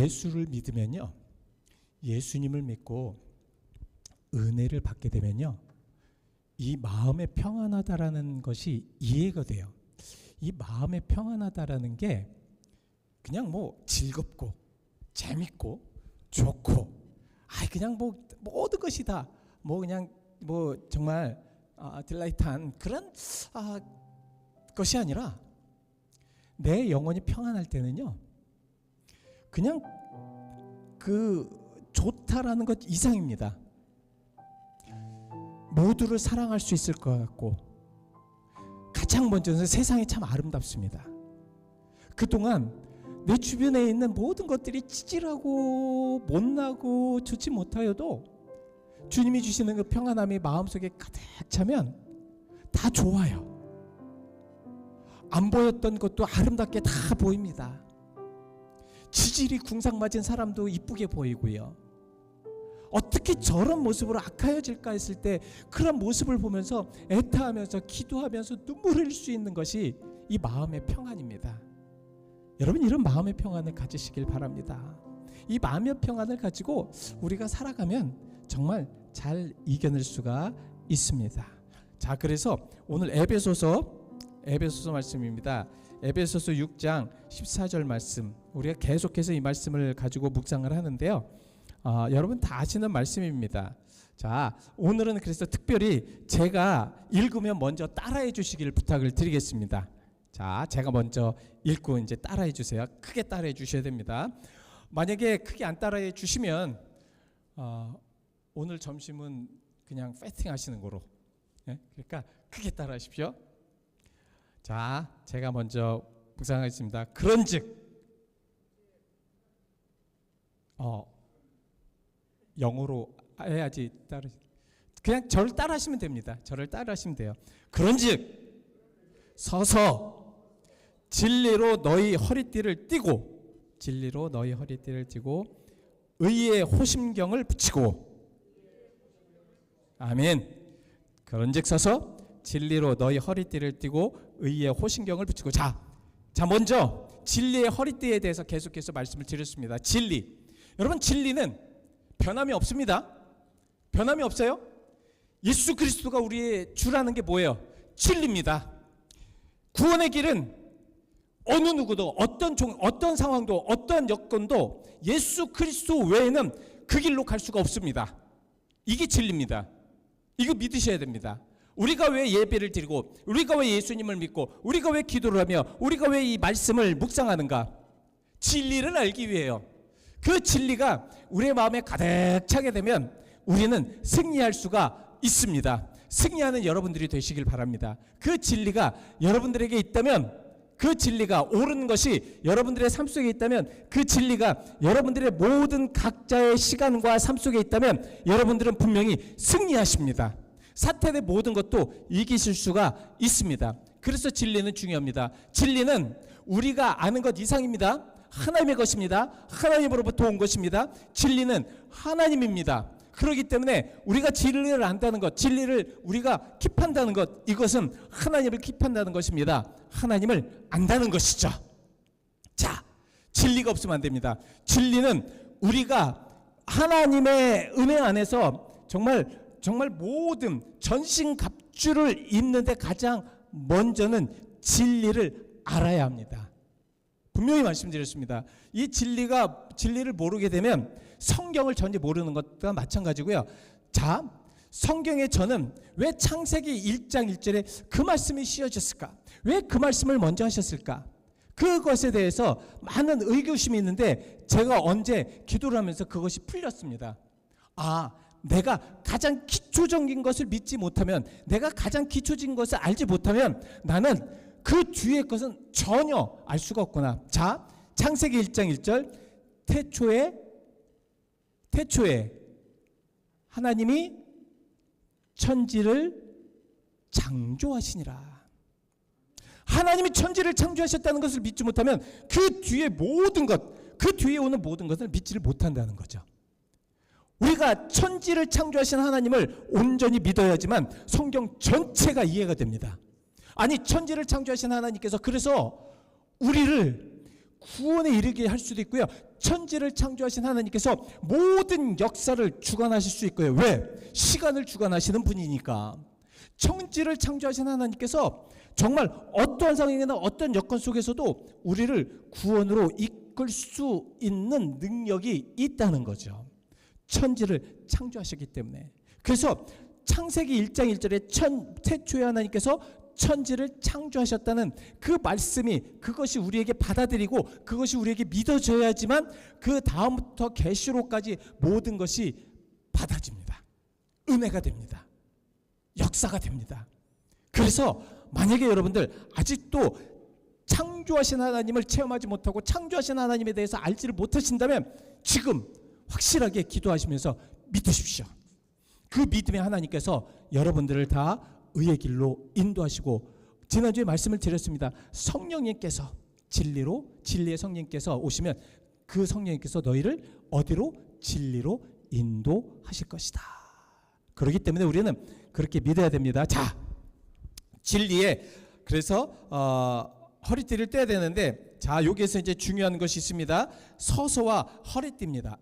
예수를 믿으면요, 예수님을 믿고 은혜를 받게 되면요, 이 마음에 평안하다라는 것이 이해가 돼요. 이 마음에 평안하다라는 게 그냥 뭐 즐겁고 재밌고 좋고, 그냥 뭐 모든 것이 다 뭐 그냥 뭐 정말 딜라이트한 그런 것이 아니라, 내 영혼이 평안할 때는요, 그냥 그 좋다라는 것 이상입니다. 모두를 사랑할 수 있을 것 같고, 가장 먼저는 세상이 참 아름답습니다. 그동안 내 주변에 있는 모든 것들이 찌질하고 못나고 좋지 못하여도 주님이 주시는 그 평안함이 마음속에 가득 차면 다 좋아요. 안 보였던 것도 아름답게 다 보입니다. 지질이 궁상맞은 사람도 이쁘게 보이고요. 어떻게 저런 모습으로 악하여질까 했을 때 그런 모습을 보면서 애타하면서 기도하면서 눈물 흘릴 수 있는 것이 이 마음의 평안입니다. 여러분, 이런 마음의 평안을 가지시길 바랍니다. 이 마음의 평안을 가지고 우리가 살아가면 정말 잘 이겨낼 수가 있습니다. 자, 그래서 오늘 에베소서 말씀입니다. 에베소서 6장 14절 말씀, 우리가 계속해서 이 말씀을 가지고 묵상을 하는데요, 여러분 다 아시는 말씀입니다. 자, 오늘은 그래서 특별히 제가 읽으면 먼저 따라해 주시기를 부탁을 드리겠습니다. 자, 제가 먼저 읽고 이제 따라해 주세요. 크게 따라해 주셔야 됩니다. 만약에 크게 안 따라해 주시면 오늘 점심은 그냥 패스팅 하시는 거로, 그러니까 크게 따라하십시오. 자, 제가 먼저 묵상하겠습니다. 그런즉 영어로 해야지 그냥 저를 따라하시면 됩니다. 저를 따라하시면 돼요. 그런즉 서서 진리로 너희 허리띠를 띠고, 진리로 너희 허리띠를 띠고 의의 호심경을 붙이고. 아멘. 그런즉 서서 진리로 너희 허리띠를 띠고 의의 호심경을 붙이고. 자, 먼저 진리의 허리띠에 대해서 계속해서 말씀을 드렸습니다. 진리. 여러분, 진리는 변함이 없습니다. 변함이 없어요. 예수 그리스도가 우리의 주라는 게 뭐예요? 진리입니다. 구원의 길은 어느 누구도 어떤 상황도 어떤 여건도 예수 그리스도 외에는 그 길로 갈 수가 없습니다. 이게 진리입니다. 이거 믿으셔야 됩니다. 우리가 왜 예배를 드리고, 우리가 왜 예수님을 믿고, 우리가 왜 기도를 하며, 우리가 왜 이 말씀을 묵상하는가? 진리를 알기 위해요. 그 진리가 우리의 마음에 가득 차게 되면 우리는 승리할 수가 있습니다. 승리하는 여러분들이 되시길 바랍니다. 그 진리가 여러분들에게 있다면, 그 진리가 옳은 것이 여러분들의 삶 속에 있다면, 그 진리가 여러분들의 모든 각자의 시간과 삶 속에 있다면 여러분들은 분명히 승리하십니다. 사탄의 모든 것도 이기실 수가 있습니다. 그래서 진리는 중요합니다. 진리는 우리가 아는 것 이상입니다. 하나님의 것입니다. 하나님으로부터 온 것입니다. 진리는 하나님입니다. 그렇기 때문에 우리가 진리를 안다는 것, 진리를 우리가 킵한다는 것, 이것은 하나님을 킵한다는 것입니다. 하나님을 안다는 것이죠. 자, 진리가 없으면 안 됩니다. 진리는 우리가 하나님의 은혜 안에서 정말 모든 전신갑주를 입는데 가장 먼저는 진리를 알아야 합니다. 분명히 말씀드렸습니다. 이 진리를 모르게 되면 성경을 전혀 모르는 것과 마찬가지고요. 자, 성경에 저는 왜 창세기 1장 1절에 그 말씀이 씌워졌을까? 왜 그 말씀을 먼저 하셨을까? 그것에 대해서 많은 의구심이 있는데 제가 언제 기도를 하면서 그것이 풀렸습니다. 내가 가장 기초적인 것을 믿지 못하면, 내가 가장 기초적인 것을 알지 못하면 나는 그 뒤의 것은 전혀 알 수가 없구나. 자, 창세기 1장 1절, 태초에 하나님이 천지를 창조하시니라. 하나님이 천지를 창조하셨다는 것을 믿지 못하면 그 뒤에 모든 것, 그 뒤에 오는 모든 것을 믿지를 못한다는 거죠. 우리가 천지를 창조하신 하나님을 온전히 믿어야지만 성경 전체가 이해가 됩니다. 아니, 천지를 창조하신 하나님께서 그래서 우리를 구원에 이르게 할 수도 있고요. 천지를 창조하신 하나님께서 모든 역사를 주관하실 수 있고요. 왜? 시간을 주관하시는 분이니까. 천지를 창조하신 하나님께서 정말 어떠한 상황이나 어떤 여건 속에서도 우리를 구원으로 이끌 수 있는 능력이 있다는 거죠. 천지를 창조하셨기 때문에. 그래서 창세기 1장 1절에 태초에 하나님께서 천지를 창조하셨다는 그 말씀이, 그것이 우리에게 받아들이고 그것이 우리에게 믿어져야지만 그 다음부터 계시록까지 모든 것이 받아집니다. 은혜가 됩니다. 역사가 됩니다. 그래서 만약에 여러분들 아직도 창조하신 하나님을 체험하지 못하고 창조하신 하나님에 대해서 알지를 못하신다면 지금 확실하게 기도하시면서 믿으십시오. 그 믿음의 하나님께서 여러분들을 다 의의 길로 인도하시고, 지난주에 말씀을 드렸습니다. 성령님께서 진리의 성령님께서 오시면 그 성령님께서 너희를 어디로? 진리로 인도하실 것이다. 그렇기 때문에 우리는 그렇게 믿어야 됩니다. 자, 진리에 그래서 허리띠를 떼야 되는데, 자, 여기에서 이제 중요한 것이 있습니다. 서서와 허리띠입니다.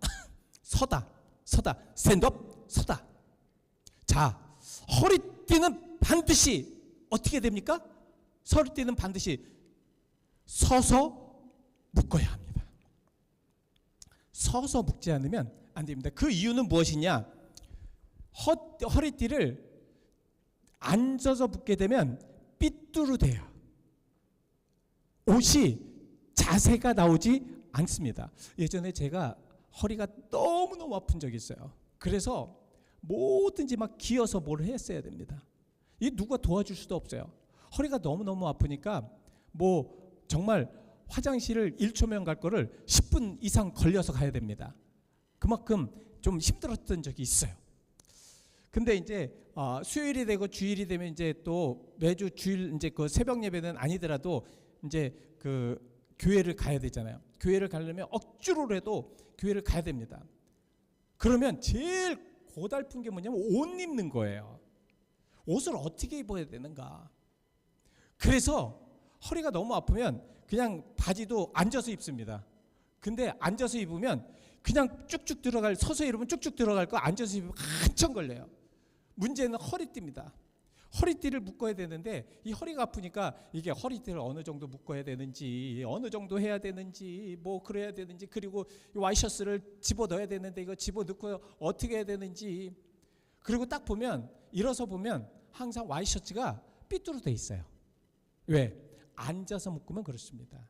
서다, 스탠드업, 서다. 자, 허리띠는 반드시 어떻게 됩니까? 허리띠는 반드시 서서 묶어야 합니다. 서서 묶지 않으면 안 됩니다. 그 이유는 무엇이냐? 허리띠를 앉아서 묶게 되면 삐뚤어돼요. 옷이 자세가 나오지 않습니다. 예전에 제가 허리가 너무너무 아픈 적이 있어요. 그래서 뭐든지 막 기어서 뭘 했어야 됩니다. 이 누가 도와줄 수도 없어요. 허리가 너무너무 아프니까 뭐 정말 화장실을 1초면 갈 거를 10분 이상 걸려서 가야 됩니다. 그만큼 좀 힘들었던 적이 있어요. 근데 이제 수요일이 되고 주일이 되면 이제 또 매주 주일 이제 그 새벽 예배는 아니더라도 이제 그 교회를 가야 되잖아요. 교회를 가려면 억지로라도 교회를 가야 됩니다. 그러면 제일 고달픈 게 뭐냐면 옷 입는 거예요. 옷을 어떻게 입어야 되는가. 그래서 허리가 너무 아프면 그냥 바지도 앉아서 입습니다. 근데 앉아서 입으면 그냥 쭉쭉 들어갈, 서서 입으면 쭉쭉 들어갈 거, 앉아서 입으면 한참 걸려요. 문제는 허리띠입니다. 허리띠를 묶어야 되는데 이 허리가 아프니까 이게 허리띠를 어느 정도 묶어야 되는지, 어느 정도 해야 되는지, 뭐 그래야 되는지, 그리고 와이셔츠를 집어넣어야 되는데 이거 집어넣고 어떻게 해야 되는지, 그리고 딱 보면 일어서 보면 항상 와이셔츠가 삐뚤어 돼 있어요. 왜? 앉아서 묶으면 그렇습니다.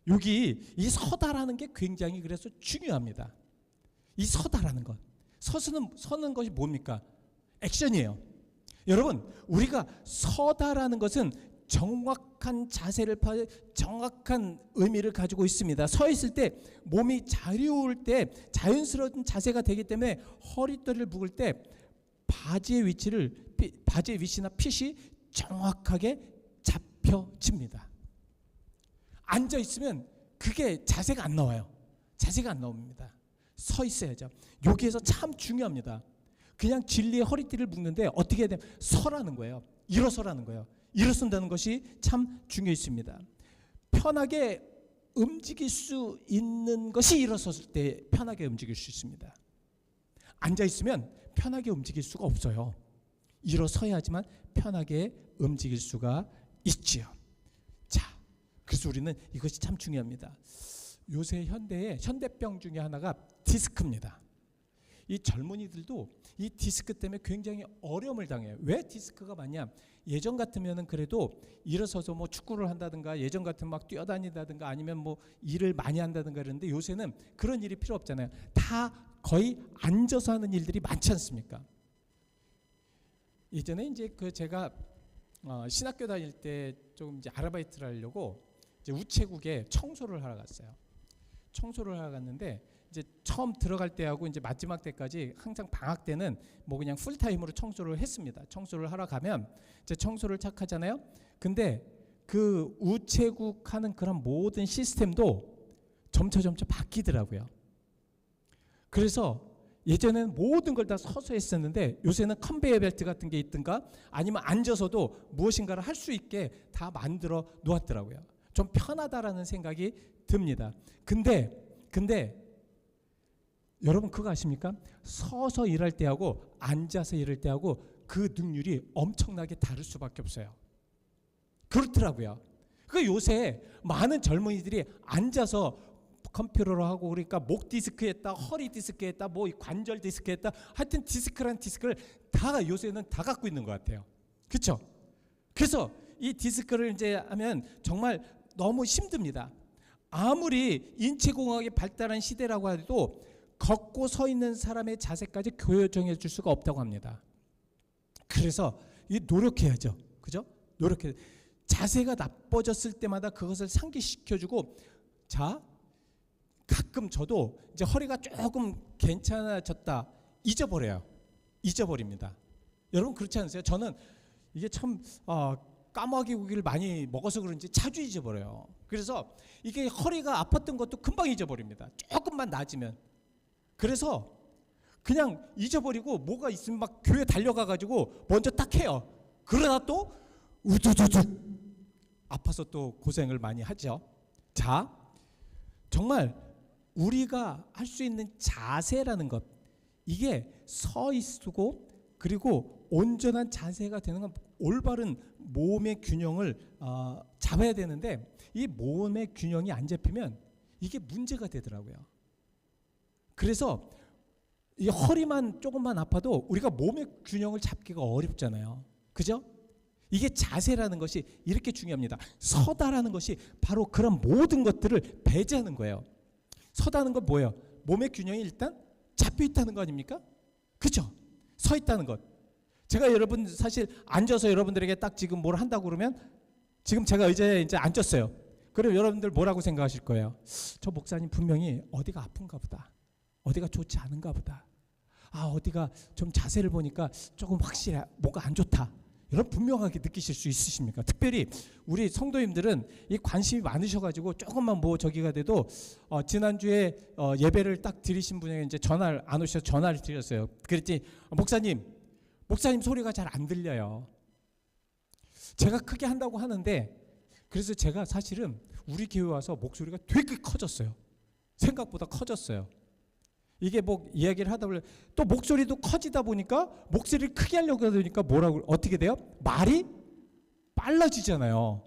여기 이 서다라는 게 굉장히 그래서 중요합니다. 이 서다라는 것, 서는 것이 뭡니까? 액션이에요. 여러분, 우리가 서다라는 것은 정확한 자세를 정확한 의미를 가지고 있습니다. 서 있을 때 몸이 자유로울 때 자연스러운 자세가 되기 때문에 허리띠를 묶을 때 바지의 위치나 핏이 정확하게 잡혀집니다. 앉아 있으면 그게 자세가 안 나와요. 자세가 안 나옵니다. 서 있어야죠. 여기에서 참 중요합니다. 그냥 진리의 허리띠를 묶는데 어떻게 해야 되면 서라는 거예요. 일어서라는 거예요. 일어선다는 것이 참 중요했습니다. 편하게 움직일 수 있는 것이 일어섰을 때 편하게 움직일 수 있습니다. 앉아 있으면 편하게 움직일 수가 없어요. 일어서야지만 편하게 움직일 수가 있지요. 자, 그래서 우리는 이것이 참 중요합니다. 요새 현대병 중에 하나가 디스크입니다. 이 젊은이들도 이 디스크 때문에 굉장히 어려움을 당해요. 왜 디스크가 많냐? 예전 같으면은 그래도 일어서서 뭐 축구를 한다든가, 예전 같으면 막 뛰어다닌다든가, 아니면 뭐 일을 많이 한다든가 그러는데 요새는 그런 일이 필요 없잖아요. 다 거의 앉아서 하는 일들이 많지 않습니까? 예전에 이제 그 제가 신학교 다닐 때 조금 이제 아르바이트를 하려고 이제 우체국에 청소를 하러 갔어요. 청소를 하러 갔는데 이제 처음 들어갈 때하고 이제 마지막 때까지 항상 방학 때는 뭐 그냥 풀타임으로 청소를 했습니다. 청소를 하러 가면 이제 청소를 착 하잖아요. 근데 그 우체국 하는 그런 모든 시스템도 점차 바뀌더라고요. 그래서 예전에는 모든 걸 다 서서 했었는데 요새는 컨베이어 벨트 같은 게 있든가 아니면 앉아서도 무엇인가를 할 수 있게 다 만들어 놓았더라고요. 좀 편하다라는 생각이 듭니다. 근데 여러분 그거 아십니까? 서서 일할 때하고 앉아서 일할 때하고 그 능률이 엄청나게 다를 수밖에 없어요. 그렇더라고요. 그 요새 많은 젊은이들이 앉아서 컴퓨터로 하고 그러니까 목 디스크 했다, 허리 디스크 했다, 뭐 관절 디스크 했다, 하여튼 디스크란 디스크를 다 요새는 다 갖고 있는 것 같아요. 그렇죠? 그래서 이 디스크를 이제 하면 정말 너무 힘듭니다. 아무리 인체공학이 발달한 시대라고 해도 걷고 서 있는 사람의 자세까지 교정해 줄 수가 없다고 합니다. 그래서 이 노력해야죠. 그죠? 노력해. 자세가 나빠졌을 때마다 그것을 상기시켜주고, 자, 가끔 저도 이제 허리가 조금 괜찮아졌다 잊어버려요. 잊어버립니다. 여러분 그렇지 않으세요? 저는 이게 참 까마귀 고기를 많이 먹어서 그런지 자주 잊어버려요. 그래서 이게 허리가 아팠던 것도 금방 잊어버립니다. 조금만 나아지면. 그래서 그냥 잊어버리고 뭐가 있으면 막 교회 달려가가지고 먼저 딱 해요. 그러다 또 우두두둑 아파서 또 고생을 많이 하죠. 자, 정말 우리가 할 수 있는 자세라는 것, 이게 서 있고 그리고 온전한 자세가 되는 건 올바른 몸의 균형을 잡아야 되는데, 이 몸의 균형이 안 잡히면 이게 문제가 되더라고요. 그래서 이 허리만 조금만 아파도 우리가 몸의 균형을 잡기가 어렵잖아요. 그죠? 이게 자세라는 것이 이렇게 중요합니다. 서다라는 것이 바로 그런 모든 것들을 배제하는 거예요. 서다는 건 뭐예요? 몸의 균형이 일단 잡혀 있다는 거 아닙니까? 그렇죠? 서 있다는 것. 제가 여러분 사실 앉아서 여러분들에게 딱 지금 뭘 한다고 그러면, 지금 제가 의자에 이제 앉았어요. 그럼 여러분들 뭐라고 생각하실 거예요? 저 목사님 분명히 어디가 아픈가 보다. 어디가 좋지 않은가 보다. 어디가 좀 자세를 보니까 조금 확실히 뭐가 안 좋다. 여러분 분명하게 느끼실 수 있으십니까? 특별히 우리 성도님들은 이 관심이 많으셔가지고 조금만 뭐 저기가 돼도 지난주에 예배를 딱 드리신 분에게 이제 전화를 안 오셔서 전화를 드렸어요. 그랬더니 목사님 소리가 잘 안 들려요. 제가 크게 한다고 하는데, 그래서 제가 사실은 우리 교회 와서 목소리가 되게 커졌어요. 생각보다 커졌어요. 이게 뭐 이야기를 하다 보면 또 목소리도 커지다 보니까 목소리를 크게 하려고 하니까 어떻게 돼요? 말이 빨라지잖아요.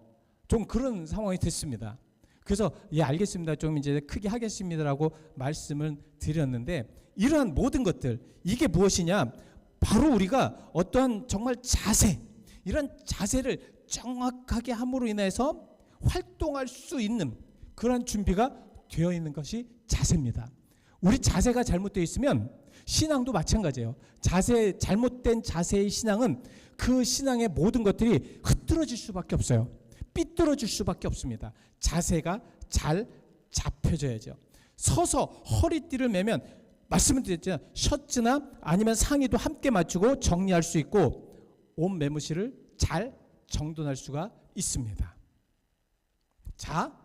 좀 그런 상황이 됐습니다. 그래서 예 알겠습니다. 좀 이제 크게 하겠습니다라고 말씀을 드렸는데, 이러한 모든 것들, 이게 무엇이냐? 바로 우리가 어떠한 정말 자세, 이런 자세를 정확하게 함으로 인해서 활동할 수 있는 그런 준비가 되어 있는 것이 자세입니다. 우리 자세가 잘못되어 있으면 신앙도 마찬가지예요. 잘못된 자세의 신앙은 그 신앙의 모든 것들이 흐트러질 수밖에 없어요. 삐뚤어질 수밖에 없습니다. 자세가 잘 잡혀져야죠. 서서 허리띠를 매면 말씀을 드렸잖아요. 셔츠나 아니면 상의도 함께 맞추고 정리할 수 있고 옷 매무실을 잘 정돈할 수가 있습니다. 자,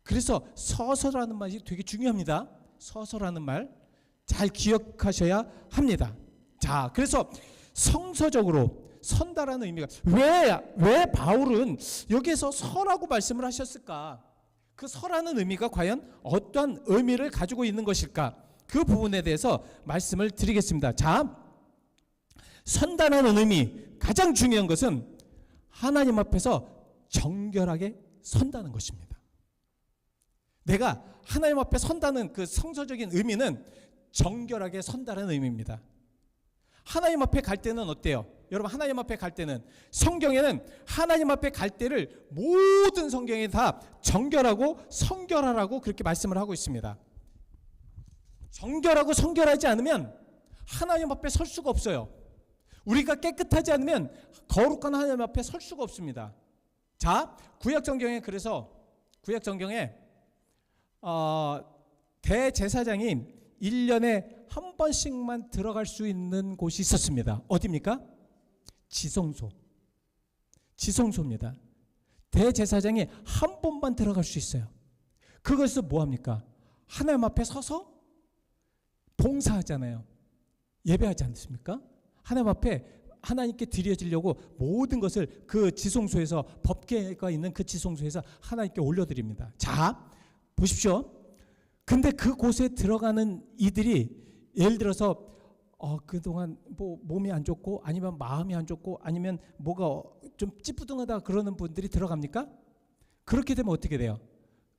그래서 서서라는 말이 되게 중요합니다. 서서라는 말 잘 기억하셔야 합니다. 자, 그래서 성서적으로 선다라는 의미가 왜 바울은 여기에서 서라고 말씀을 하셨을까? 그 서라는 의미가 과연 어떠한 의미를 가지고 있는 것일까? 그 부분에 대해서 말씀을 드리겠습니다. 자, 선다라는 의미, 가장 중요한 것은 하나님 앞에서 정결하게 선다는 것입니다. 내가 하나님 앞에 선다는 그 성서적인 의미는 정결하게 선다는 의미입니다. 하나님 앞에 갈 때는 어때요? 여러분 하나님 앞에 갈 때는, 성경에는 하나님 앞에 갈 때를 모든 성경에 다 정결하고 성결하라고 그렇게 말씀을 하고 있습니다. 정결하고 성결하지 않으면 하나님 앞에 설 수가 없어요. 우리가 깨끗하지 않으면 거룩한 하나님 앞에 설 수가 없습니다. 자, 구약 성경에 그래서 구약 성경에 대제사장이 1년에 한 번씩만 들어갈 수 있는 곳이 있었습니다. 어디입니까? 지성소입니다. 대제사장이 한 번만 들어갈 수 있어요. 그것은 뭐합니까? 하나님 앞에 서서 봉사하잖아요. 예배하지 않습니까? 하나님 앞에 하나님께 드려지려고 모든 것을 그 지성소에서, 법궤가 있는 그 지성소에서 하나님께 올려드립니다. 자, 보십시오. 근데 그곳에 들어가는 이들이 예를 들어서 그동안 뭐 몸이 안 좋고 아니면 마음이 안 좋고 아니면 뭐가 좀 찌뿌둥하다 그러는 분들이 들어갑니까? 그렇게 되면 어떻게 돼요?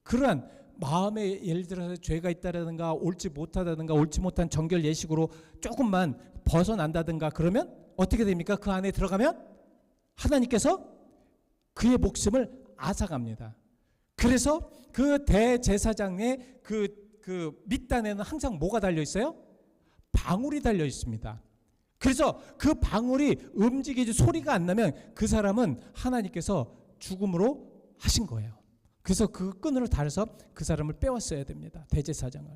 그러한 마음에 예를 들어서 죄가 있다든가 옳지 못하다든가 옳지 못한 정결 예식으로 조금만 벗어난다든가 그러면 어떻게 됩니까? 그 안에 들어가면 하나님께서 그의 목숨을 앗아갑니다. 그래서 그 대제사장의 그 밑단에는 항상 뭐가 달려 있어요? 방울이 달려 있습니다. 그래서 그 방울이 움직이지 소리가 안 나면 그 사람은 하나님께서 죽음으로 하신 거예요. 그래서 그 끈을 달아서 그 사람을 빼왔어야 됩니다. 대제사장을.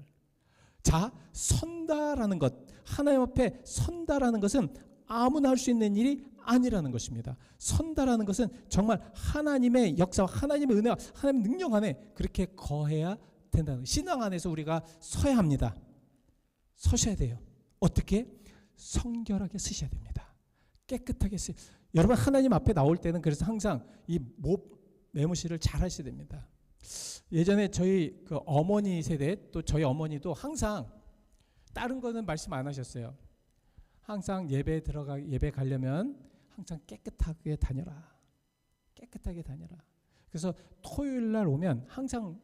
자, 선다라는 것, 하나님 앞에 선다라는 것은 아무나 할 수 있는 일이 아니라는 것입니다. 선다라는 것은 정말 하나님의 역사와 하나님의 은혜와 하나님의 능력 안에 그렇게 거해야 된다는, 신앙 안에서 우리가 서야 합니다. 서셔야 돼요. 어떻게? 성결하게 쓰셔야 됩니다. 깨끗하게 여러분 하나님 앞에 나올 때는 그래서 항상 이 매무시를 잘 하셔야 됩니다. 예전에 저희 그 어머니 세대, 또 저희 어머니도 항상 다른 거는 말씀 안 하셨어요. 항상 예배 가려면 항상 깨끗하게 다녀라. 깨끗하게 다녀라. 그래서 토요일 날 오면 항상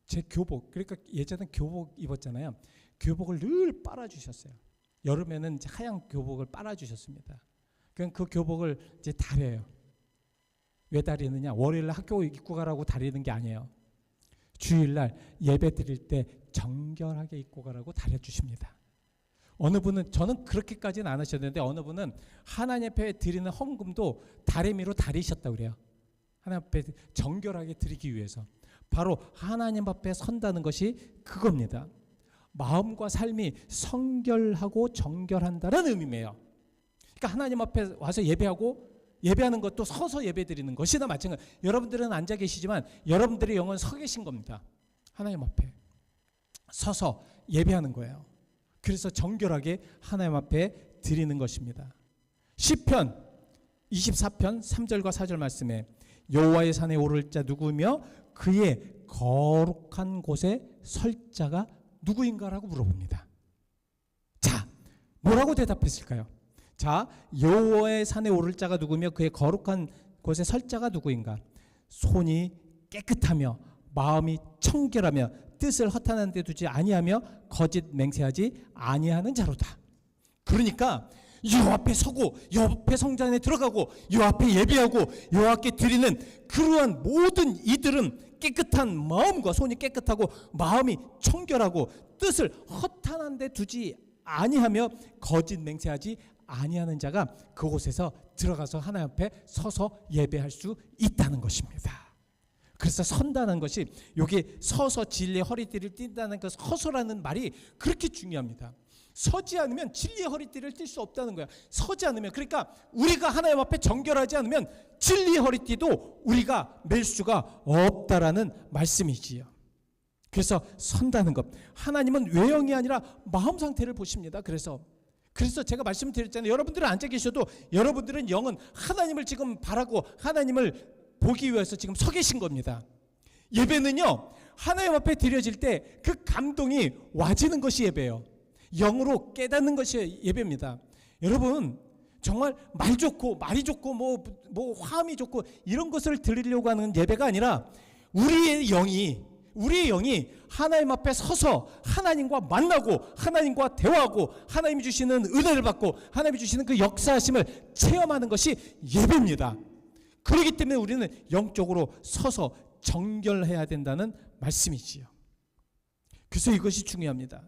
제 교복, 그러니까 예전에 교복 입었잖아요. 교복을 늘 빨아주셨어요. 여름에는 이제 하얀 교복을 빨아주셨습니다. 그럼 그 교복을 이제 다려요. 왜 다리느냐? 월요일날 학교 입고 가라고 다리는 게 아니에요. 주일날 예배 드릴 때 정결하게 입고 가라고 다려주십니다. 어느 분은, 저는 그렇게까지는 안 하셨는데 어느 분은 하나님 앞에 드리는 헌금도 다리미로 다리셨다고 그래요. 하나님 앞에 정결하게 드리기 위해서. 바로 하나님 앞에 선다는 것이 그겁니다. 마음과 삶이 성결하고 정결한다는 의미예요. 그러니까 하나님 앞에 와서 예배하는 것도 서서 예배드리는 것이나 마찬가지. 여러분들은 앉아 계시지만 여러분들의 영은 서 계신 겁니다. 하나님 앞에 서서 예배하는 거예요. 그래서 정결하게 하나님 앞에 드리는 것입니다. 시편 24편 3절과 4절 말씀에 여호와의 산에 오를 자 누구며 그의 거룩한 곳에 설 자가 누구인가라고 물어봅니다. 자, 뭐라고 대답했을까요? 자, 여호와의 산에 오를 자가 누구며 그의 거룩한 곳에 설 자가 누구인가? 손이 깨끗하며 마음이 청결하며 뜻을 허탄한 데 두지 아니하며 거짓 맹세하지 아니하는 자로다. 그러니까 여호와 앞에 서고 여호와 앞에 성전 안에 들어가고 여호와 앞에 예배하고 여호와 앞에 드리는 그러한 모든 이들은 깨끗한 마음과 손이 깨끗하고 마음이 청결하고 뜻을 허탄한 데 두지 아니하며 거짓 맹세하지 아니하는 자가 그곳에서 들어가서 하나님 앞에 서서 예배할 수 있다는 것입니다. 그래서 선다는 것이, 여기 서서 진리의 허리띠를 띈다는 그 서서라는 말이 그렇게 중요합니다. 서지 않으면 진리의 허리띠를 띨 수 없다는 거야. 서지 않으면, 그러니까 우리가 하나님 앞에 정결하지 않으면 진리의 허리띠도 우리가 맬 수가 없다라는 말씀이지요. 그래서 선다는 것, 하나님은 외형이 아니라 마음 상태를 보십니다. 그래서 제가 말씀드렸잖아요. 여러분들은 앉아 계셔도 여러분들은 영은 하나님을 지금 바라고 하나님을 보기 위해서 지금 서 계신 겁니다. 예배는요, 하나님 앞에 드려질 때 그 감동이 와지는 것이 예배예요. 영으로 깨닫는 것이 예배입니다. 여러분, 정말 말 좋고 말이 좋고 뭐 화음이 좋고 이런 것을 드리려고 하는 예배가 아니라 우리의 영이 하나님 앞에 서서 하나님과 만나고 하나님과 대화하고 하나님이 주시는 은혜를 받고 하나님이 주시는 그 역사하심을 체험하는 것이 예배입니다. 그렇기 때문에 우리는 영적으로 서서 정결해야 된다는 말씀이지요. 그래서 이것이 중요합니다.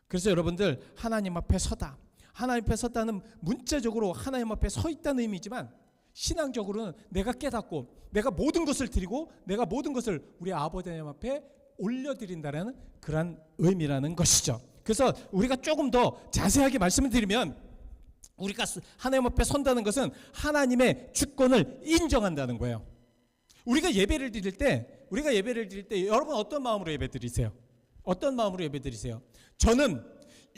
그래서 여러분들 하나님 앞에 서다, 하나님 앞에 섰다는 문자적으로 하나님 앞에 서 있다는 의미지만 신앙적으로는 내가 깨닫고 내가 모든 것을 드리고 내가 모든 것을 우리 아버지 하나님 앞에 올려드린다는 그런 의미라는 것이죠. 그래서 우리가 조금 더 자세하게 말씀을 드리면, 우리가 하나님 앞에 선다는 것은 하나님의 주권을 인정한다는 거예요. 우리가 예배를 드릴 때 여러분 어떤 마음으로 예배 드리세요? 어떤 마음으로 예배 드리세요? 저는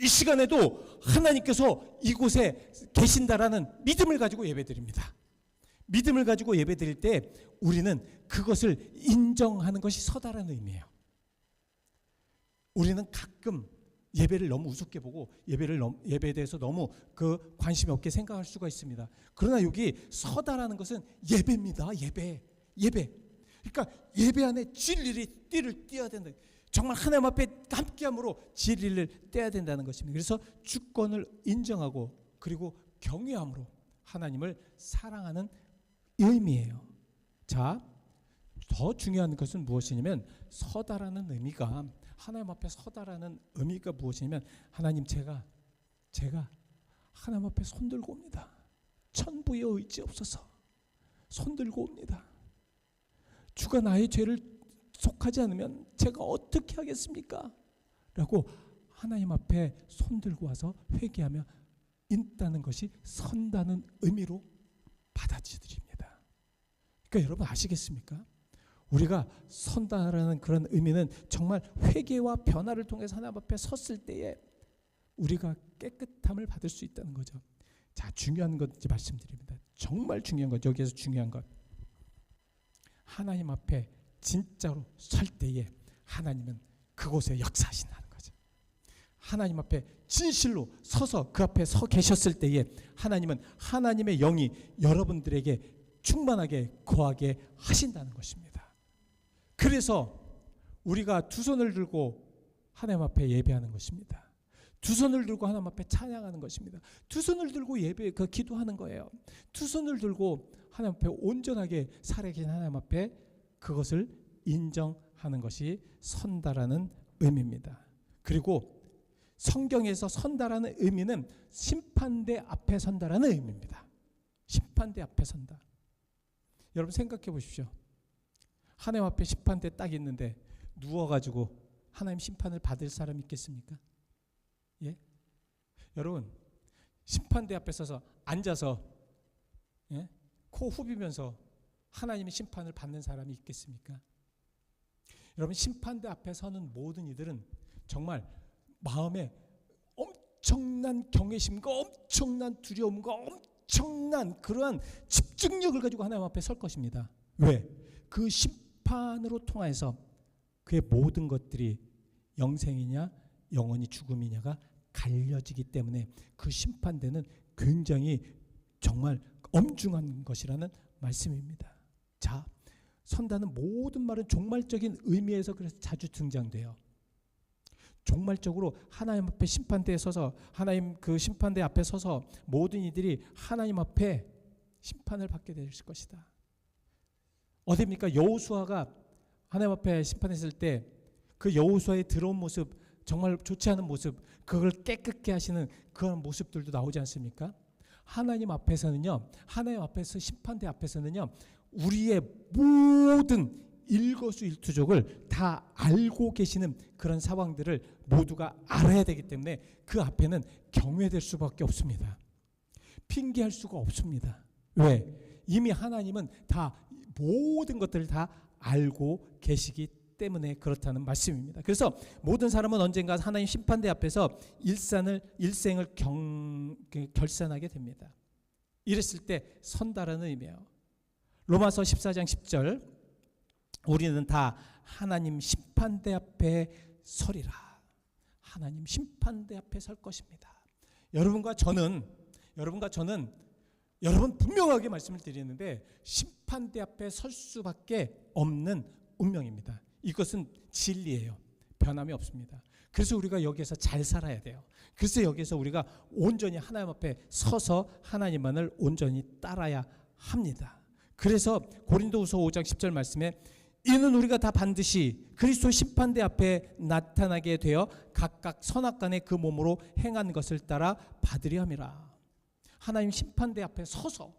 이 시간에도 하나님께서 이곳에 계신다라는 믿음을 가지고 예배드립니다. 믿음을 가지고 예배드릴 때 우리는 그것을 인정하는 것이 서다라는 의미예요. 우리는 가끔 예배를 너무 우습게 보고 예배에 대해서 너무 그 관심이 없게 생각할 수가 있습니다. 그러나 여기 서다라는 것은 예배입니다. 예배. 그러니까 예배 안에 진리를 띠를 띄어야 된다. 정말 하나님 앞에 함께함으로 진리를 떼야 된다는 것입니다. 그래서 주권을 인정하고 그리고 경외함으로 하나님을 사랑하는 의미예요. 자, 더 중요한 것은 무엇이냐면 서다라는 의미가 하나님 앞에 서다라는 의미가 무엇이냐면 하나님 제가 하나님 앞에 손들고 옵니다. 천부의 의지 없어서 손들고 옵니다. 주가 나의 죄를 속하지 않으면 제가 어떻게 하겠습니까? 라고 하나님 앞에 손들고 와서 회개하며 있다는 것이 선다는 의미로 받아들입니다. 그러니까 여러분 아시겠습니까? 우리가 선다라는 그런 의미는 정말 회개와 변화를 통해서 하나님 앞에 섰을 때에 우리가 깨끗함을 받을 수 있다는 거죠. 자, 중요한 것 말씀드립니다. 정말 중요한 것, 여기에서 중요한 것. 하나님 앞에 진짜로 설 때에 하나님은 그곳에 역사하신다는 거죠. 하나님 앞에 진실로 서서 그 앞에 서 계셨을 때에 하나님은 하나님의 영이 여러분들에게 충만하게 거하게 하신다는 것입니다. 그래서 우리가 두 손을 들고 하나님 앞에 예배하는 것입니다. 두 손을 들고 하나님 앞에 찬양하는 것입니다. 두 손을 들고 기도하는 거예요. 두 손을 들고 하나님 앞에 온전하게 살아계신 하나님 앞에 그것을 인정하는 것이 선다라는 의미입니다. 그리고 성경에서 선다라는 의미는 심판대 앞에 선다라는 의미입니다. 심판대 앞에 선다. 여러분 생각해 보십시오. 하나님 앞에 심판대 딱 있는데 누워가지고 하나님 심판을 받을 사람이 있겠습니까? 예? 여러분 심판대 앞에 서서 앉아서 코 후비면서 하나님의 심판을 받는 사람이 있겠습니까? 여러분 심판대 앞에 서는 모든 이들은 정말 마음에 엄청난 경외심과 엄청난 두려움과 엄청난 그러한 집중력을 가지고 하나님 앞에 설 것입니다. 왜? 그 심판으로 통해서 그의 모든 것들이 영생이냐 영원히 죽음이냐가 갈려지기 때문에 그 심판대는 굉장히 정말 엄중한 것이라는 말씀입니다. 자, 선다는 모든 말은 종말적인 의미에서 그래서 자주 등장돼요. 종말적으로 하나님 앞에 심판대에 서서 하나님 그 심판대 앞에 서서 모든 이들이 하나님 앞에 심판을 받게 될 것이다. 어디입니까? 여호수아가 하나님 앞에 심판했을 때 그 여호수아의 더러운 모습, 정말 좋지 않은 모습, 그걸 깨끗게 하시는 그런 모습들도 나오지 않습니까? 하나님 앞에서는요, 하나님 앞에서 심판대 앞에서는요, 우리의 모든 일거수일투족을 다 알고 계시는 그런 상황들을 모두가 알아야 되기 때문에 그 앞에는 경외될 수밖에 없습니다. 핑계할 수가 없습니다. 왜? 이미 하나님은 다 모든 것들을 다 알고 계시기 때문에 그렇다는 말씀입니다. 그래서 모든 사람은 언젠가 하나님 심판대 앞에서 일생을 결산하게 됩니다. 이랬을 때 선다라는 의미예요. 로마서 14장 10절 우리는 다 하나님 심판대 앞에 서리라. 하나님 심판대 앞에 설 것입니다. 여러분과 저는 여러분 분명하게 말씀을 드리는데 심판대 앞에 설 수밖에 없는 운명입니다. 이것은 진리예요. 변함이 없습니다. 그래서 우리가 여기에서 잘 살아야 돼요. 그래서 여기에서 우리가 온전히 하나님 앞에 서서 하나님만을 온전히 따라야 합니다. 그래서 고린도후서 5장 10절 말씀에 이는 우리가 다 반드시 그리스도 심판대 앞에 나타나게 되어 각각 선악간에 그 몸으로 행한 것을 따라 받으려 함이라. 하나님 심판대 앞에 서서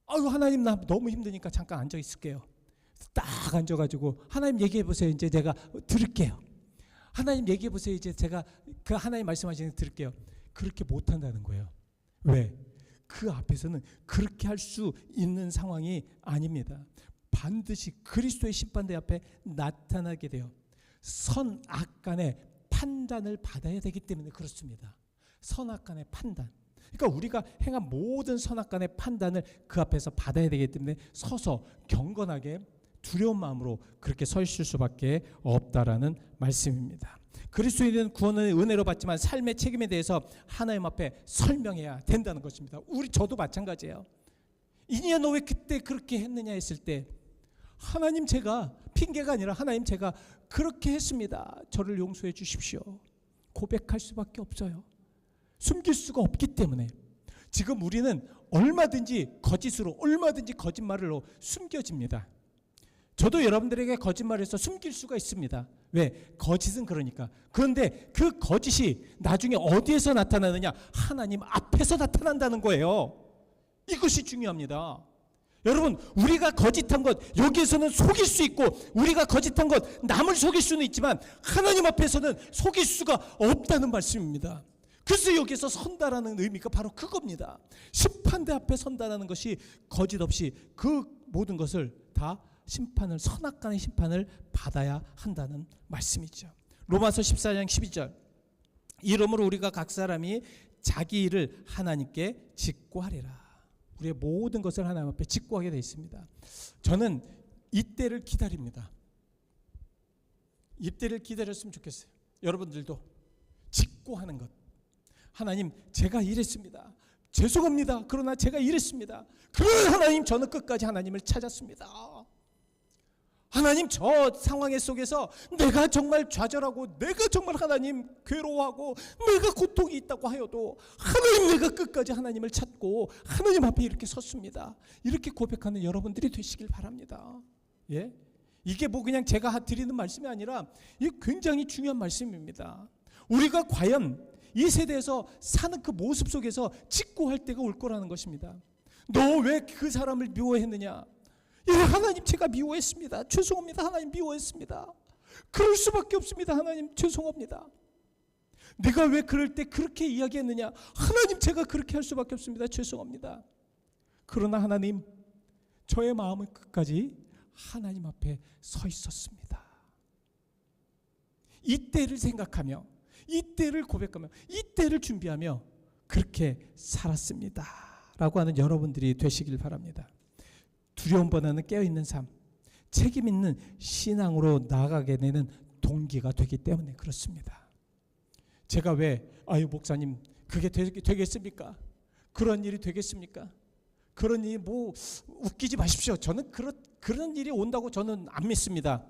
아유 하나님 나 너무 힘드니까 잠깐 앉아 있을게요. 딱 앉아가지고 하나님 얘기해 보세요. 이제 제가 들을게요. 하나님 얘기해 보세요. 이제 제가 그 하나님 말씀하시는 거 들을게요. 그렇게 못한다는 거예요. 왜? 그 앞에서는 그렇게 할 수 있는 상황이 아닙니다. 반드시 그리스도의 심판대 앞에 나타나게 돼요. 선악간에 판단을 받아야 되기 때문에 그렇습니다. 선악간의 판단. 그러니까 우리가 행한 모든 선악간의 판단을 그 앞에서 받아야 되기 때문에 서서 경건하게 두려운 마음으로 그렇게 서 있을 수밖에 없다라는 말씀입니다. 그리스도인은 구원을 은혜로 받지만 삶의 책임에 대해서 하나님 앞에 설명해야 된다는 것입니다. 저도 마찬가지예요. 이니야 너 왜 그때 그렇게 했느냐 했을 때 하나님 제가 핑계가 아니라 하나님 제가 그렇게 했습니다. 저를 용서해 주십시오. 고백할 수밖에 없어요. 숨길 수가 없기 때문에 지금 우리는 얼마든지 거짓으로 얼마든지 거짓말로 숨겨집니다. 저도 여러분들에게 거짓말해서 숨길 수가 있습니다. 왜? 거짓은 그러니까. 그런데 그 거짓이 나중에 어디에서 나타나느냐? 하나님 앞에서 나타난다는 거예요. 이것이 중요합니다. 여러분, 우리가 거짓한 것 여기에서는 속일 수 있고 우리가 거짓한 것 남을 속일 수는 있지만 하나님 앞에서는 속일 수가 없다는 말씀입니다. 그래서 여기서 선다라는 의미가 바로 그겁니다. 심판대 앞에 선다라는 것이 거짓 없이 그 모든 것을 다 심판을 선악간의 심판을 받아야 한다는 말씀이죠. 로마서 14장 12절 이러므로 우리가 각 사람이 자기 일을 하나님께 직고하리라. 우리의 모든 것을 하나님 앞에 직고하게 되어 있습니다. 저는 이때를 기다립니다. 이때를 기다렸으면 좋겠어요. 여러분들도 직고하는 것. 하나님 제가 이랬습니다. 죄송합니다. 그러나 제가 이랬습니다. 그러나 하나님 저는 끝까지 하나님을 찾았습니다. 하나님 저 상황 속에서 내가 정말 좌절하고 내가 정말 하나님 괴로워하고 내가 고통이 있다고 하여도 하나님 내가 끝까지 하나님을 찾고 하나님 앞에 이렇게 섰습니다. 이렇게 고백하는 여러분들이 되시길 바랍니다. 예? 이게 뭐 그냥 제가 드리는 말씀이 아니라 이게 굉장히 중요한 말씀입니다. 우리가 과연 이 세대에서 사는 그 모습 속에서 직고할 때가 올 거라는 것입니다. 너 왜 그 사람을 미워했느냐? 예, 하나님 제가 미워했습니다. 죄송합니다. 하나님 미워했습니다. 그럴 수밖에 없습니다. 하나님 죄송합니다. 내가 왜 그럴 때 그렇게 이야기했느냐? 하나님 제가 그렇게 할 수밖에 없습니다. 죄송합니다. 그러나 하나님 저의 마음은 끝까지 하나님 앞에 서 있었습니다. 이때를 생각하며 이때를 고백하며 이때를 준비하며 그렇게 살았습니다 라고 하는 여러분들이 되시길 바랍니다. 두려움보다는 깨어있는 삶, 책임 있는 신앙으로 나아가게 되는 동기가 되기 때문에 그렇습니다. 제가 왜 목사님 그게 되겠습니까? 그런 일이 되겠습니까? 그런 일이 뭐 웃기지 마십시오. 저는 그런 일이 온다고 저는 안 믿습니다.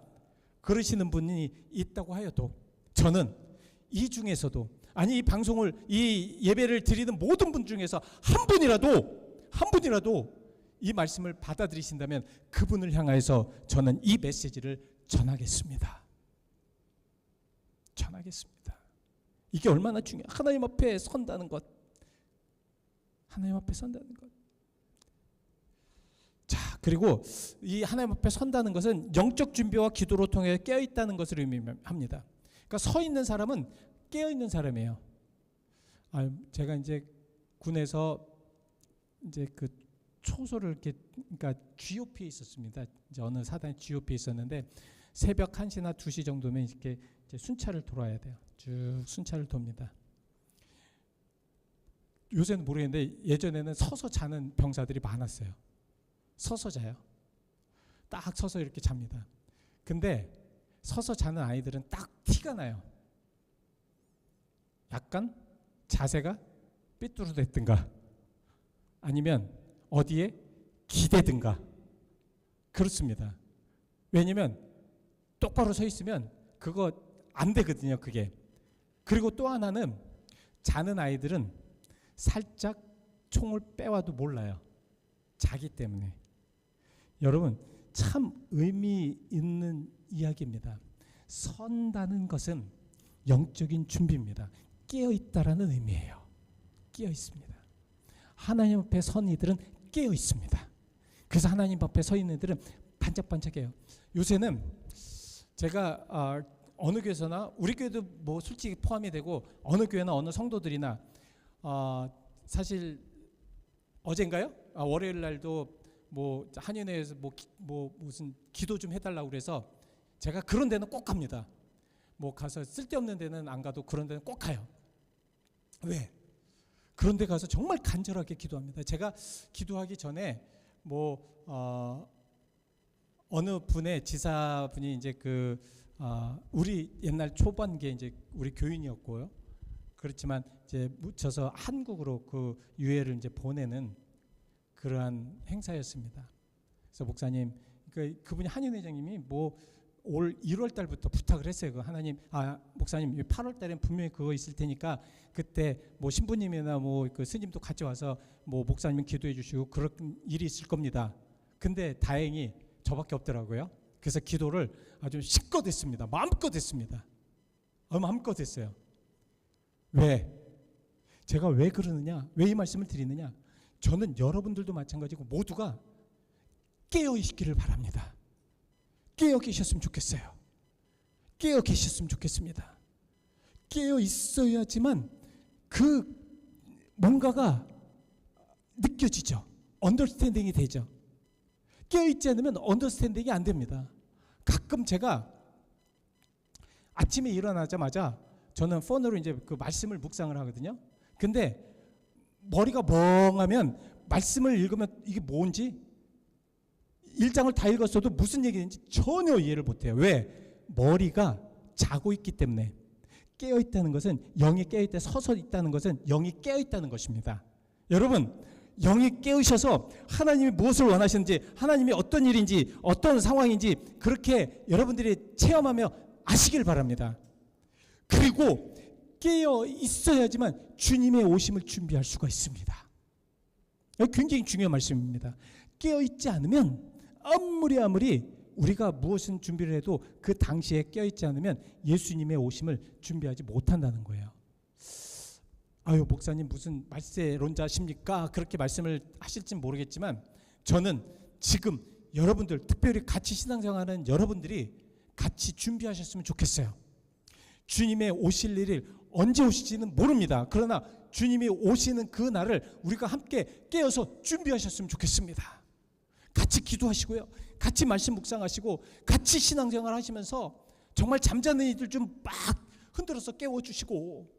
그러시는 분이 있다고 하여도 저는 이 중에서도 이 방송을 이 예배를 드리는 모든 분 중에서 한 분이라도 이 말씀을 받아들이신다면 그분을 향하여서 저는 이 메시지를 전하겠습니다. 이게 얼마나 중요해요. 하나님 앞에 선다는 것. 하나님 앞에 선다는 것. 자, 그리고 이 하나님 앞에 선다는 것은 영적 준비와 기도로 통해 깨어있다는 것을 의미합니다. 그러니까 서 있는 사람은 깨어있는 사람이에요. 제가 이제 군에서 이제 그 초소를 이렇게 그러니까 GOP에 있었습니다. 이제 어느 사단에 GOP에 있었는데 새벽 1시나 2시 정도면 이렇게 이제 순찰을 돌아야 돼요. 쭉 순찰을 돕니다. 요새는 모르겠는데 예전에는 서서 자는 병사들이 많았어요. 서서 자요. 딱 서서 이렇게 잡니다. 근데 서서 자는 아이들은 딱 티가 나요. 약간 자세가 삐뚤어졌든가 아니면 어디에 기대든가 그렇습니다. 왜냐면 똑바로 서 있으면 그거 안 되거든요. 그게. 그리고 또 하나는 자는 아이들은 살짝 총을 빼와도 몰라요. 자기 때문에. 여러분 참 의미 있는 이야기입니다. 선다는 것은 영적인 준비입니다. 깨어있다라는 의미예요. 깨어있습니다. 하나님 앞에 선 이들은 깨어있습니다. 그래서 하나님 앞에 서 있는 이들은 반짝반짝해요. 요새는 제가 어느 교회에서나 우리 교회도 뭐 솔직히 포함이 되고 어느 교회나 어느 성도들이나 사실 어젠가요? 월요일 날도 뭐 한인회에서 뭐 무슨 기도 좀 해달라고 그래서 제가 그런 데는 꼭 갑니다. 뭐 가서 쓸데없는 데는 안 가도 그런 데는 꼭 가요. 왜? 그런 데 가서 정말 간절하게 기도합니다. 제가 기도하기 전에 어느 분의 지사분이 이제 우리 옛날 초반기에 이제 우리 교인이었고요. 그렇지만 이제 묻혀서 한국으로 그 유해를 이제 보내는 그러한 행사였습니다. 그래서 목사님, 그분이 한인 회장님이 올 1월 달부터 부탁을 했어요. 목사님 8월 달엔 분명히 그거 있을 테니까 그때 신부님이나 그 스님도 같이 와서 목사님 기도해 주시고 그런 일이 있을 겁니다. 근데 다행히 저밖에 없더라고요. 그래서 기도를 아주 실컷 했습니다. 마음껏 했습니다. 마음껏 했어요. 왜? 제가 왜 그러느냐? 왜 이 말씀을 드리느냐? 저는 여러분들도 마찬가지고 모두가 깨어 있기를 바랍니다. 깨어 계셨으면 좋겠어요. 깨어 계셨으면 좋겠습니다. 깨어 있어야지만 뭔가가 느껴지죠. 언더스탠딩이 되죠. 깨어 있지 않으면 언더스탠딩이 안 됩니다. 가끔 제가 아침에 일어나자마자 저는 폰으로 이제 그 말씀을 묵상을 하거든요. 근데 머리가 멍하면 말씀을 읽으면 이게 뭔지 1장을 다 읽었어도 무슨 얘기인지 전혀 이해를 못해요. 왜? 머리가 자고 있기 때문에. 깨어있다는 것은, 영이 깨어있다, 서서 있다는 것은 영이 깨어있다는 것입니다. 여러분, 영이 깨우셔서 하나님이 무엇을 원하시는지, 하나님이 어떤 일인지, 어떤 상황인지 그렇게 여러분들이 체험하며 아시길 바랍니다. 그리고 깨어 있어야지만 주님의 오심을 준비할 수가 있습니다. 굉장히 중요한 말씀입니다. 깨어 있지 않으면 아무리 우리가 무엇은 준비를 해도 그 당시에 깨어있지 않으면 예수님의 오심을 준비하지 못한다는 거예요. 아유, 목사님 무슨 말세론자십니까? 그렇게 말씀을 하실진 모르겠지만 저는 지금 여러분들, 특별히 같이 신앙생활하는 여러분들이 같이 준비하셨으면 좋겠어요. 주님의 오실 일을 언제 오실지는 모릅니다. 그러나 주님이 오시는 그 날을 우리가 함께 깨어서 준비하셨으면 좋겠습니다. 같이 기도하시고요. 같이 말씀 묵상하시고 같이 신앙생활 하시면서 정말 잠자는 이들 좀 막 흔들어서 깨워주시고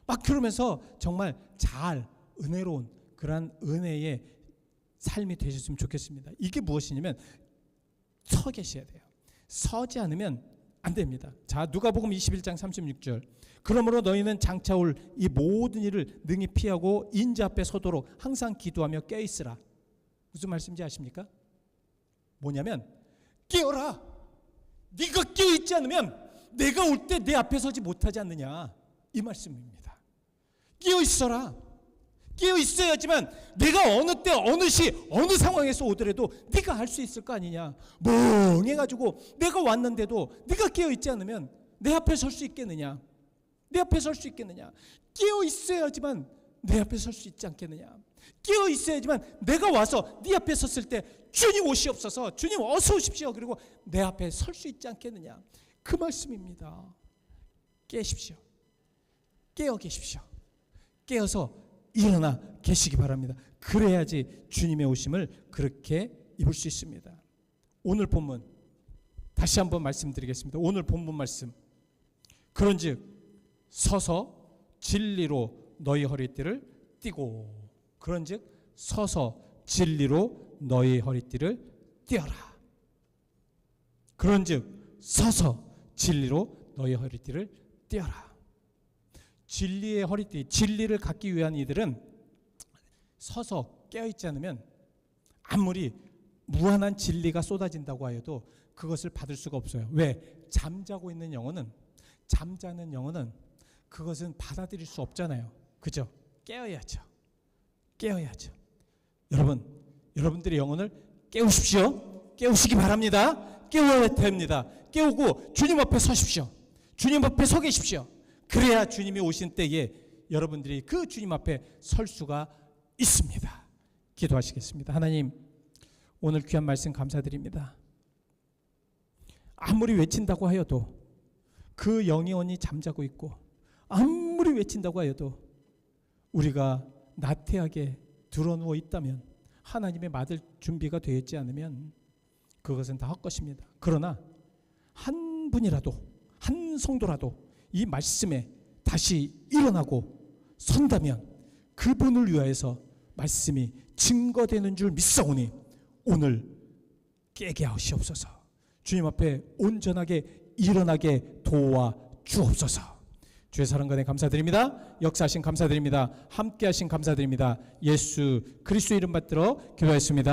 막 그러면서 정말 잘 은혜로운 그러한 은혜의 삶이 되셨으면 좋겠습니다. 이게 무엇이냐면 서 계셔야 돼요. 서지 않으면 안 됩니다. 자, 누가복음 21장 36절. 그러므로 너희는 장차 올 이 모든 일을 능히 피하고 인자 앞에 서도록 항상 기도하며 깨어있으라. 무슨 말씀인지 아십니까? 뭐냐면 깨어라. 네가 깨어있지 않으면 내가 올 때 내 앞에 서지 못하지 않느냐, 이 말씀입니다. 깨어있어라. 깨어있어야지만 내가 어느 때 어느 시 어느 상황에서 오더라도 네가 할 수 있을 거 아니냐. 멍해가지고 내가 왔는데도 네가 깨어있지 않으면 내 앞에 설 수 있겠느냐. 내 앞에 설 수 있겠느냐. 깨어있어야지만 내 앞에 설 수 있지 않겠느냐. 깨어 있어야지만 내가 와서 네 앞에 섰을 때 주님 오시옵소서, 주님 어서 오십시오, 그리고 내 앞에 설 수 있지 않겠느냐, 그 말씀입니다. 깨십시오. 깨어 계십시오. 깨어서 일어나 계시기 바랍니다. 그래야지 주님의 오심을 그렇게 입을 수 있습니다. 오늘 본문 다시 한번 말씀드리겠습니다. 오늘 본문 말씀. 그런즉 서서 진리로 너희 허리띠를 띠고. 그런즉 서서 진리로 너희 허리띠를 띠어라. 그런즉 서서 진리로 너희 허리띠를 띠어라. 진리의 허리띠, 진리를 갖기 위한 이들은 서서 깨어있지 않으면 아무리 무한한 진리가 쏟아진다고 하여도 그것을 받을 수가 없어요. 왜? 잠자고 있는 영혼은, 잠자는 영혼은 그것은 받아들일 수 없잖아요. 그죠? 깨어야죠. 깨어야죠. 여러분들의 영혼을 깨우십시오. 깨우시기 바랍니다. 깨워야 됩니다. 깨우고 주님 앞에 서십시오. 주님 앞에 서 계십시오. 그래야 주님이 오신 때에 여러분들이 그 주님 앞에 설 수가 있습니다. 기도하시겠습니다. 하나님, 오늘 귀한 말씀 감사드립니다. 아무리 외친다고 하여도 그 영혼이 잠자고 있고, 아무리 외친다고 하여도 우리가 나태하게 드러누워 있다면, 하나님의 맞을 준비가 되어 있지 않으면 그것은 다 헛것입니다. 그러나 한 분이라도, 한 한 성도라도 이 말씀에 다시 일어나고 선다면 그분을 위하여서 말씀이 증거되는 줄 믿사오니 오늘 깨게 하시옵소서. 주님 앞에 온전하게 일어나게 도와 주옵소서. 주의 사랑 간에 감사드립니다. 역사하신 감사드립니다. 함께하신 감사드립니다. 예수 그리스도 이름 받들어 기도하였습니다.